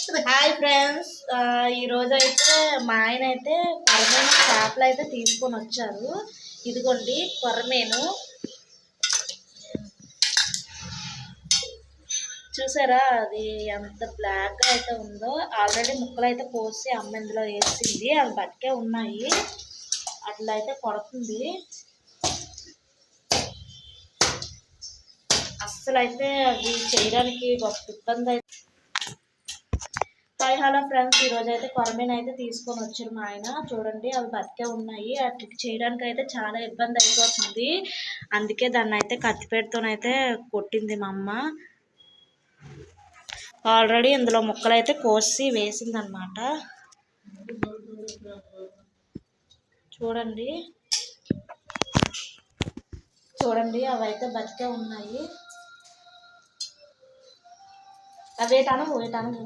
Hi friends, ఈ రోజు అయితే మా ఆయన అయితే కొరమేను చేపలు అయితే తీసుకొని వచ్చారు. ఇదిగోండి కొరమేను, చూసారా అది ఎంత బ్లాక్ గా అయితే ఉందో. ఆల్రెడీ ముక్కలు అయితే కోసి అమ్మ ఇందులో వేసింది, అవి బతికే ఉన్నాయి. అట్లా అయితే కొడుతుంది. అస్సలు అయితే అది చేయడానికి గొప్ప ఇబ్బంది అయితే. హలో ఫ్రెండ్స్, ఈరోజు అయితే కొరమేను అయితే తీసుకొని వచ్చారు మా ఆయన. చూడండి అవి బతికే ఉన్నాయి. అట్లా చేయడానికి అయితే చాలా ఇబ్బంది అయిపోతుంది. అందుకే దాన్ని అయితే కత్తిపేటతోనైతే కొట్టింది మా అమ్మ. ఆల్రెడీ ఇందులో ముక్కలు అయితే కోసి వేసింది అనమాట. చూడండి చూడండి అవి అయితే బతికే ఉన్నాయి. అవేటాను వేటాను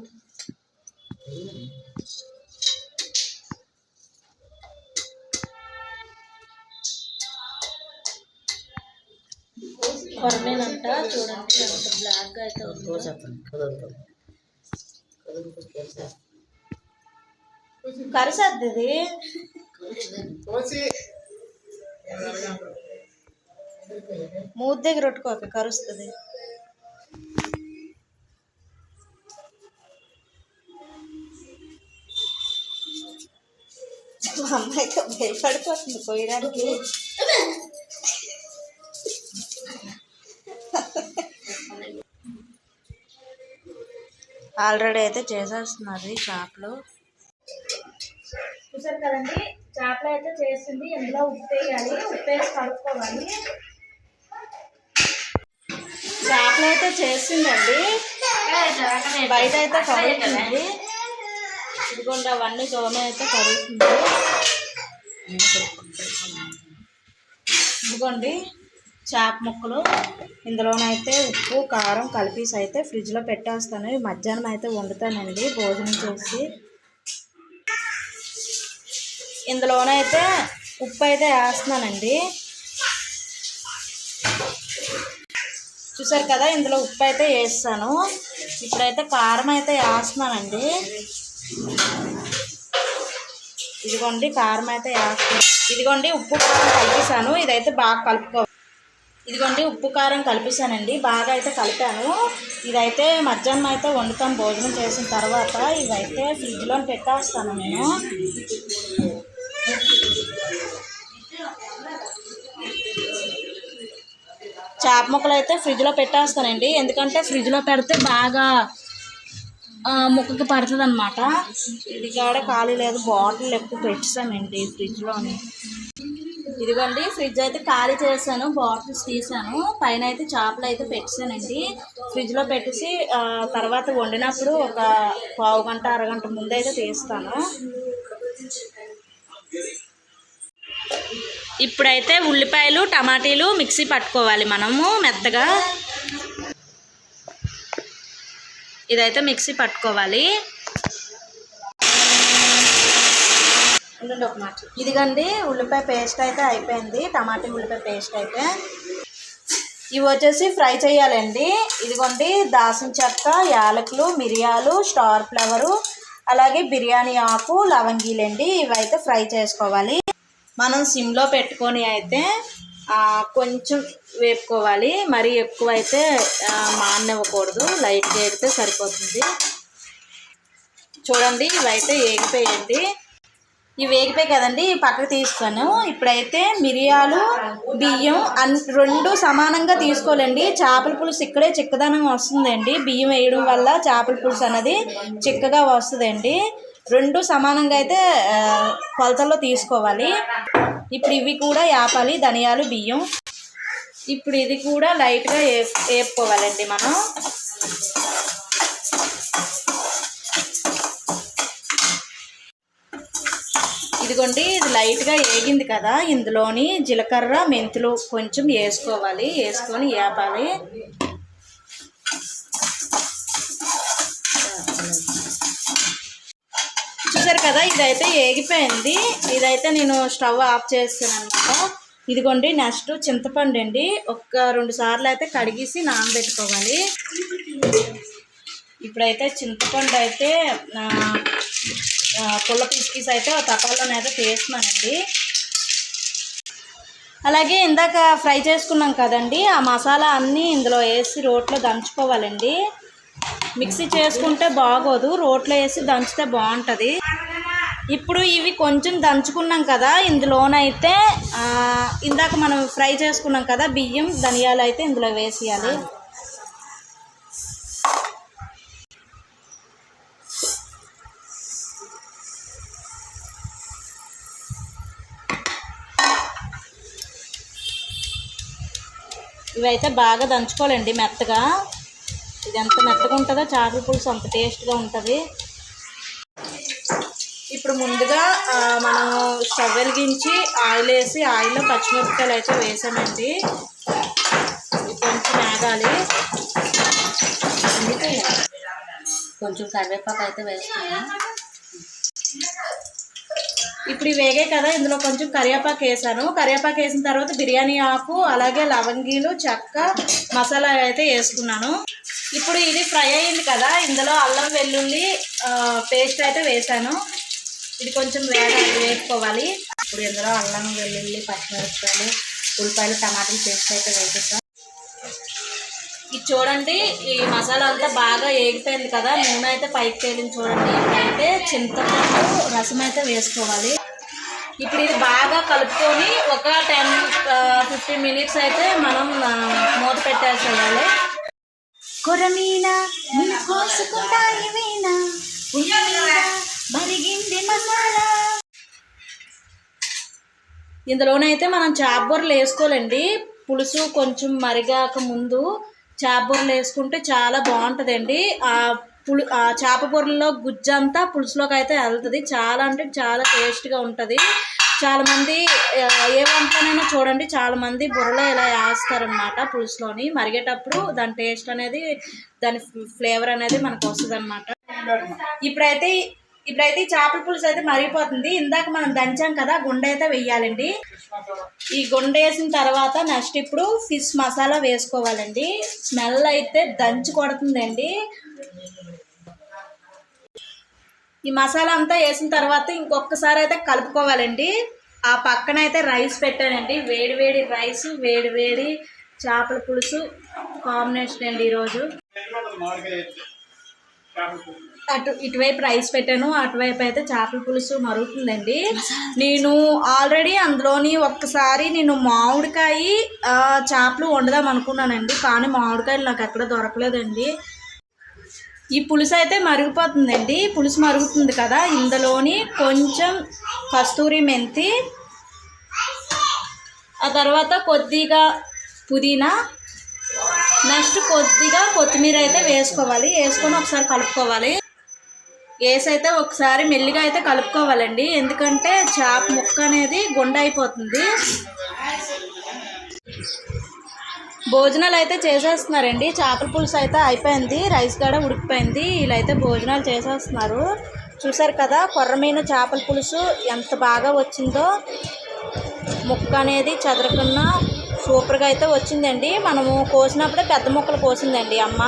కొరమేనంట. చూడండి ఎంత బ్లాక్ గా అయితే ఉందో. కరిసద్ది ఇది. మూతి దగ్గర కొట్టుకోక కరుస్తుంది. మా అమ్మ అయితే భయపడిపోతుంది పోయడానికి. ఆల్రెడీ అయితే చేసేస్తున్నారు చేపలు. చూసారు కదండి, చేపలు అయితే చేసింది. ఇందులో ఉప్పు వేయాలి, ఉప్పు వేసి కలుపుకోవాలి. చేపలు అయితే చేసిందండి, బయట అయితే కలుగుతుంది. ఇదిగోండి అవన్నీ దోమ అయితే కలుగుతుంది. ఇదిగోండి చేప ముక్కలు. ఇందులోనైతే ఉప్పు కారం కలిపేసి అయితే ఫ్రిడ్జ్లో పెట్టేస్తాను. మధ్యాహ్నం అయితే వండుతానండి భోజనం చేసి. ఇందులోనైతే ఉప్పు అయితే వేస్తున్నానండి. చూసారు కదా, ఇందులో ఉప్పు అయితే వేస్తాను. ఇప్పుడైతే కారం అయితే వేస్తున్నానండి. ఇదిగోండి కారం అయితే వేస్తాను. ఇదిగోండి ఉప్పు కారం కలిపేసాను. ఇదైతే బాగా కలుపుకోవాలి. ఇదిగోండి ఉప్పు కారం కలిపేసానండి, బాగా అయితే కలిపాను. ఇదైతే మధ్యాహ్నం అయితే వండుతాం భోజనం చేసిన తర్వాత. ఇవైతే ఫ్రిడ్జ్లో పెట్టేస్తాను నేను. చేప ముక్కలు అయితే ఫ్రిడ్జ్లో పెట్టేస్తానండి, ఎందుకంటే ఫ్రిడ్జ్లో పెడితే బాగా ముక్కకి పడుతుంది అనమాట. ఇది కాడ ఖాళీ లేదు, బాటిల్ ఎక్కువ పెట్టామండి ఫ్రిడ్జ్లోని. ఇదిగోండి ఫ్రిడ్జ్ అయితే ఖాళీ చేశాను, బాటిల్స్ తీసాను. పైన అయితే చేపలు అయితే పెట్టానండి. ఫ్రిడ్జ్లో పెట్టేసి తర్వాత వండినప్పుడు ఒక పావు గంట అరగంట ముందైతే తీస్తాను. ఇప్పుడైతే ఉల్లిపాయలు టమాటీలు మిక్సీ పట్టుకోవాలి మనము మెత్తగా. ఇదైతే మిక్సీ పట్టుకోవాలి. ఇదిగండి ఉల్లిపాయ పేస్ట్ అయితే అయిపోయింది, టమాటా ఉల్లిపాయ పేస్ట్ అయితే. ఇవి వచ్చేసి ఫ్రై చేయాలండి. ఇదిగోండి దాల్చిన చెక్క, యాలకులు, మిరియాలు, స్టార్ ఫ్లవరు, అలాగే బిర్యానీ ఆకు, లవంగీలండి. ఇవైతే ఫ్రై చేసుకోవాలి. మనం సిమ్లో పెట్టుకొని అయితే కొంచెం వేపుకోవాలి. మరీ ఎక్కువ అయితే మాడనివ్వకూడదు, లైట్గా వేగితే సరిపోతుంది. చూడండి ఇవైతే వేగిపోయండి. ఇవి వేగిపోయి కదండి, పక్కకు తీస్తాను. ఇప్పుడైతే మిరియాలు, బియ్యం రెండు సమానంగా తీసుకోవాలండి. చేపల పులుసు ఇక్కడే చిక్కదనం వస్తుందండి. బియ్యం వేయడం వల్ల చేపల పులుసు అనేది చిక్కగా వస్తుందండి. రెండు సమానంగా అయితే కొలతల్లో తీసుకోవాలి. ఇప్పుడు ఇవి కూడా వేపాలి, ధనియాలు, బియ్యం. ఇప్పుడు ఇది కూడా లైట్గా వేపుకోవాలండి మనం. ఇదిగోండి ఇది లైట్గా వేగింది కదా, ఇందులోని జీలకర్ర, మెంతులు కొంచెం వేసుకోవాలి. వేసుకొని వేపాలి. చూసారు కదా, ఇదైతే వేగిపోయింది. ఇదైతే నేను స్టవ్ ఆఫ్ చేస్తాను అనమాట. ఇదిగోండి నెక్స్ట్ చింతపండు అండి. ఒక 2 సార్లు అయితే కడిగేసి నానబెట్టుకోవాలి. ఇప్పుడైతే చింతపండు అయితే పుల్ల పిసికిస్ అయితే తపాల్లోనైతే తీస్తున్నానండి. అలాగే ఇందాక ఫ్రై చేసుకున్నాం కదండి, ఆ మసాలా అన్నీ ఇందులో వేసి రోట్లో దంచుకోవాలండి. మిక్సీ చేసుకుంటే బాగోదు, రోట్లో వేసి దంచితే బాగుంటుంది. ఇప్పుడు ఇవి కొంచెం దంచుకున్నాం కదా, ఇందులోనైతే ఇందాక మనం ఫ్రై చేసుకున్నాం కదా బియ్యం ధనియాలు అయితే ఇందులో వేసేయాలి. ఇవైతే బాగా దంచుకోవాలండి మెత్తగా. ఇది ఎంత మెత్తగా ఉంటుందో చేపల పులుసు అంత టేస్ట్గా ఉంటుంది. ఇప్పుడు ముందుగా మనం స్టవ్ వెలిగించి ఆయిల్ వేసి ఆయిల్లో పచ్చిమిరపకాయలు అయితే వేసామండి. కొంచెం వేగాలి. కొంచెం కరివేపాకు అయితే వేస్తున్నాం. ఇప్పుడు వేగే కదా, ఇందులో కొంచెం కరివేపాకు వేసాను. కరివేపాకు వేసిన తర్వాత బిర్యానీ ఆకు అలాగే లవంగీలు చెక్క మసాలా అయితే వేసుకున్నాను. ఇప్పుడు ఇది ఫ్రై అయింది కదా, ఇందులో అల్లం వెల్లుల్లి పేస్ట్ అయితే వేసాను. ఇది కొంచెం వేసుకోవాలి. ఇప్పుడు ఇందులో అల్లం వెల్లుల్లి పచ్చిమిరపకాయలు ఉల్లిపాయలు టమాటాలు పేస్ట్ అయితే వేసేసాం. ఇది చూడండి, ఈ మసాలా అంతా బాగా వేగిపోయింది కదా, నూనె అయితే పైకి తేలింది చూడండి. ఇప్పుడైతే చింతపండు రసం అయితే వేసుకోవాలి. ఇప్పుడు ఇది బాగా కలుపుకొని ఒక 10-15 మినిట్స్ అయితే మనం మూత పెట్టేసేయాలి. కొరమీన కోసుకుంటాయి వీణ మరిగింది మసాలా. ఇందులోనైతే మనం చేపబూరలు వేసుకోవాలండి. పులుసు కొంచెం మరిగాక ముందు చేపబూరలు వేసుకుంటే చాలా బాగుంటుందండి. ఆ చేపబూరలో గుజ్జంతా పులుసులోకి అయితే వెళ్తుంది. చాలా అంటే చాలా టేస్ట్గా ఉంటుంది. చాలామంది ఏ వంటలోనైనా చూడండి, చాలామంది బుర్రలో ఇలా వేస్తారనమాట. పులుసులోని మరిగేటప్పుడు దాని టేస్ట్ అనేది, దాని ఫ్లేవర్ అనేది మనకు వస్తుంది అనమాట. ఇప్పుడైతే ఈ చేపల పులుసు అయితే మరిగిపోతుంది. ఇందాక మనం దంచాం కదా, గుండె అయితే వేయాలండి. ఈ గుండె వేసిన తర్వాత నెక్స్ట్ ఇప్పుడు ఫిష్ మసాలా వేసుకోవాలండి. స్మెల్ అయితే దంచి కొడుతుందండి. ఈ మసాలా అంతా వేసిన తర్వాత ఇంకొకసారి అయితే కలుపుకోవాలండి. ఆ పక్కన అయితే రైస్ పెట్టానండి. వేడి వేడి రైస్, వేడి వేడి చేపల పులుసు కాంబినేషన్ అండి ఈరోజు. ఇటువైపు రైస్ పెట్టాను, అటువైపు అయితే చేపల పులుసు మరుగుతుందండి. నేను ఆల్రెడీ అందులోని ఒక్కసారి మామిడికాయ చేపలు వండుదాం అనుకున్నానండి, కానీ మామిడికాయలు నాకు ఎక్కడ దొరకలేదండి. ఈ పులుసు అయితే మరిగిపోతుందండి. పులుసు మరుగుతుంది కదా, ఇందులోని కొంచెం కస్తూరి మెంతి, ఆ తర్వాత కొద్దిగా పుదీనా, నెక్స్ట్ కొద్దిగా కొత్తిమీర అయితే వేసుకోవాలి. వేసుకొని ఒకసారి కలుపుకోవాలి. వేసి అయితే ఒకసారి మెల్లిగా అయితే కలుపుకోవాలండి, ఎందుకంటే చేప ముక్క అనేది గుండె అయిపోతుంది. భోజనాలు అయితే చేసేస్తున్నారండి. చేపల పులుసు అయితే అయిపోయింది, రైస్ కూడా ఉడికిపోయింది. వీళ్ళైతే భోజనాలు చేసేస్తున్నారు. చూసారు కదా, కొర్రమీన చేపల పులుసు ఎంత బాగా వచ్చిందో. ముక్క అనేది చెదరకుండా సూపర్గా అయితే వచ్చిందండి. మనము కోసినప్పుడే పెద్ద ముక్కలు కోసిందండి అమ్మ.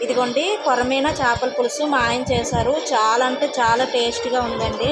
ఇదిగోండి కొర్రమీన చేపల పులుసు మా ఆయన చేశారు. చాలా అంటే చాలా టేస్ట్గా ఉందండి.